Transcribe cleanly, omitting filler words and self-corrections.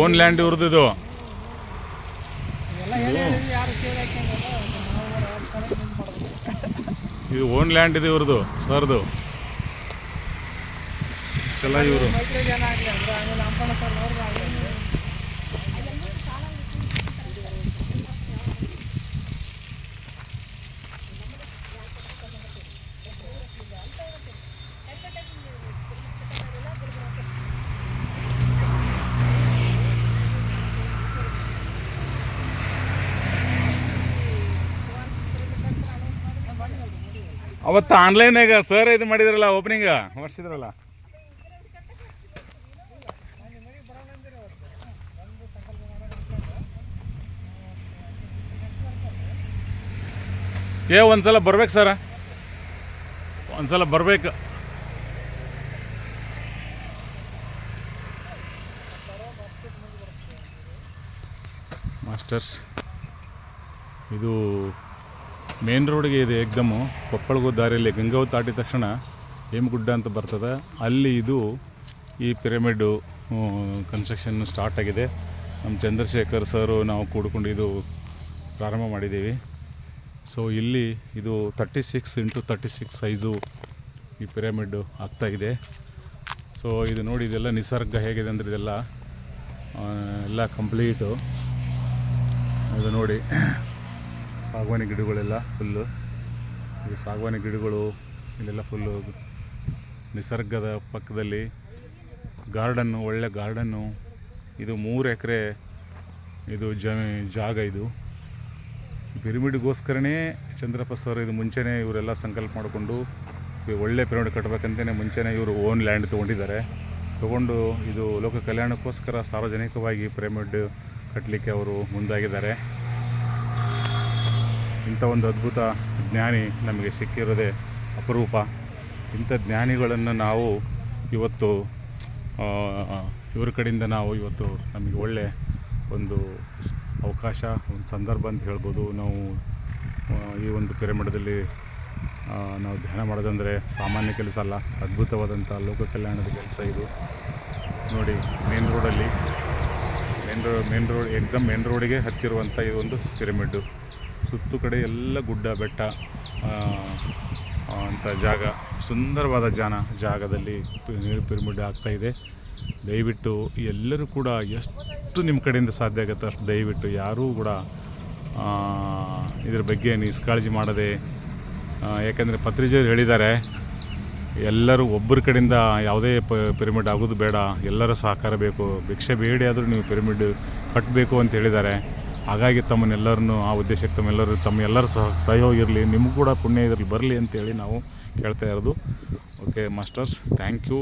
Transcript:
Own land ಇವ್ರದ್ದು ಇದು. ಇದು ಓನ್ ಲ್ಯಾಂಡ್ ಇದೆ ಇವ್ರದ್ದು ಸರ್ದು. ಇಷ್ಟೆಲ್ಲ ಇವರು ಅವತ್ತು ಆನ್ಲೈನಾಗ ಸರ್ ಇದು ಮಾಡಿದ್ರಲ್ಲ, ಓಪನಿಂಗ್ ಮಾಡಿಸಿದ್ರಲ್ಲ. ಒಂದ್ಸಲ ಬರ್ಬೇಕು ಸರ, ಒಂದ್ಸಲ ಬರ್ಬೇಕು. ಮಾಸ್ಟರ್ಸ್ ಇದು ಮೇನ್ ರೋಡ್ಗೆ ಇದೆ, ಏಕ್ದಮ್ಮು ಕೊಪ್ಪಳಗೂ ದಾರಿಯಲ್ಲಿ ಗಂಗಾವತಿ ದಾಟಿದ ತಕ್ಷಣ ಹೇಮಗುಡ್ಡ ಅಂತ ಬರ್ತದೆ. ಅಲ್ಲಿ ಇದು ಈ ಪಿರಮಿಡ್ಡು ಕನ್ಸ್ಟ್ರಕ್ಷನ್ ಸ್ಟಾರ್ಟ್ ಆಗಿದೆ. ನಮ್ಮ ಚಂದ್ರಶೇಖರ್ ಸರು ನಾವು ಕೂಡ್ಕೊಂಡು ಇದು ಪ್ರಾರಂಭ ಮಾಡಿದ್ದೀವಿ. ಸೊ ಇಲ್ಲಿ ಇದು 36x36 ಸೈಜು ಈ ಪಿರಮಿಡ್ಡು ಆಗ್ತಾಯಿದೆ. ಸೊ ಇದು ನೋಡಿ, ಇದೆಲ್ಲ ನಿಸರ್ಗ ಹೇಗಿದೆ ಅಂದರೆ ಇದೆಲ್ಲ ಎಲ್ಲ ಕಂಪ್ಲೀಟು. ಇದು ನೋಡಿ, ಸಾಗವಾನಿ ಗಿಡಗಳೆಲ್ಲ ಫುಲ್ಲು, ಇದು ಸಾಗವಾನಿ ಗಿಡಗಳು ಇಲ್ಲೆಲ್ಲ ಫುಲ್ಲು. ನಿಸರ್ಗದ ಪಕ್ಕದಲ್ಲಿ ಗಾರ್ಡನ್ನು, ಒಳ್ಳೆ ಗಾರ್ಡನ್ನು. ಇದು 3 ಎಕರೆ ಇದು ಜಾಗ. ಇದು ಪಿರಮಿಡ್ಗೋಸ್ಕರನೇ ಚಂದ್ರಪ್ಪ ಸರ್ ಇದು ಮುಂಚೆನೇ ಇವರೆಲ್ಲ ಸಂಕಲ್ಪ ಮಾಡಿಕೊಂಡು ಒಳ್ಳೆ ಪಿರಮಿಡ್ ಕಟ್ಟಬೇಕಂತಲೇ ಮುಂಚೆನೇ ಇವರು ಓನ್ ಲ್ಯಾಂಡ್ ತೊಗೊಂಡು ಇದು ಲೋಕ ಕಲ್ಯಾಣಕ್ಕೋಸ್ಕರ ಸಾರ್ವಜನಿಕವಾಗಿ ಪಿರಮಿಡ್ ಕಟ್ಟಲಿಕ್ಕೆ ಅವರು ಮುಂದಾಗಿದ್ದಾರೆ. ಇಂಥ ಒಂದು ಅದ್ಭುತ ಜ್ಞಾನಿ ನಮಗೆ ಸಿಕ್ಕಿರೋದೇ ಅಪರೂಪ. ಇಂಥ ಜ್ಞಾನಿಗಳನ್ನು ನಾವು ಇವತ್ತು ಇವ್ರ ಕಡೆಯಿಂದ ನಾವು ಇವತ್ತು ನಮಗೆ ಒಳ್ಳೆ ಒಂದು ಅವಕಾಶ, ಒಂದು ಸಂದರ್ಭ ಅಂತ ಹೇಳ್ಬೋದು. ನಾವು ಈ ಒಂದು ಪಿರಮಿಡದಲ್ಲಿ ನಾವು ಧ್ಯಾನ ಮಾಡೋದಂದರೆ ಸಾಮಾನ್ಯ ಕೆಲಸ ಅಲ್ಲ, ಅದ್ಭುತವಾದಂಥ ಲೋಕ ಕಲ್ಯಾಣದ ಕೆಲಸ ಇದು. ನೋಡಿ, ಮೇನ್ ರೋಡಲ್ಲಿ ಮೇನ್ ರೋಡಿಗೆ ಹತ್ತಿರುವಂಥ ಇದೊಂದು ಪಿರಮಿಡ್ಡು. ಸುತ್ತು ಕಡೆ ಎಲ್ಲ ಗುಡ್ಡ ಬೆಟ್ಟ ಅಂಥ ಜಾಗ, ಸುಂದರವಾದ ಜಾಗದಲ್ಲಿ ಪಿರಮಿಡ್ ಆಗ್ತಾಯಿದೆ. ದಯವಿಟ್ಟು ಎಲ್ಲರೂ ಕೂಡ ಎಷ್ಟು ನಿಮ್ಮ ಕಡೆಯಿಂದ ಸಾಧ್ಯ ಆಗುತ್ತೆ ಅಷ್ಟು ದಯವಿಟ್ಟು ಯಾರೂ ಕೂಡ ಇದ್ರ ಬಗ್ಗೆ ನಿಷ್ಕಾಳಜಿ ಮಾಡದೆ, ಯಾಕೆಂದರೆ ಪತ್ರಿಜರು ಹೇಳಿದ್ದಾರೆ, ಎಲ್ಲರೂ ಒಬ್ಬರ ಕಡೆಯಿಂದ ಯಾವುದೇ ಪಿರಮಿಡ್ ಆಗೋದು ಬೇಡ, ಎಲ್ಲರ ಸಹಕಾರ ಬೇಕು, ಭಿಕ್ಷೆ ಬೇಡಿ ಆದರೂ ನೀವು ಪಿರಮಿಡ್ ಕಟ್ಟಬೇಕು ಅಂತ ಹೇಳಿದ್ದಾರೆ. ಹಾಗಾಗಿ ತಮ್ಮನ್ನೆಲ್ಲರನ್ನು ಆ ಉದ್ದೇಶಕ್ಕೆ ತಮ್ಮೆಲ್ಲರ ಸಹಯೋಗ ಇರಲಿ, ನಿಮಗೂ ಕೂಡ ಪುಣ್ಯ ಇದರಲ್ಲಿ ಬರಲಿ ಅಂತೇಳಿ ನಾವು ಕೇಳ್ತಾ ಇರೋದು. Okay masters, thank you.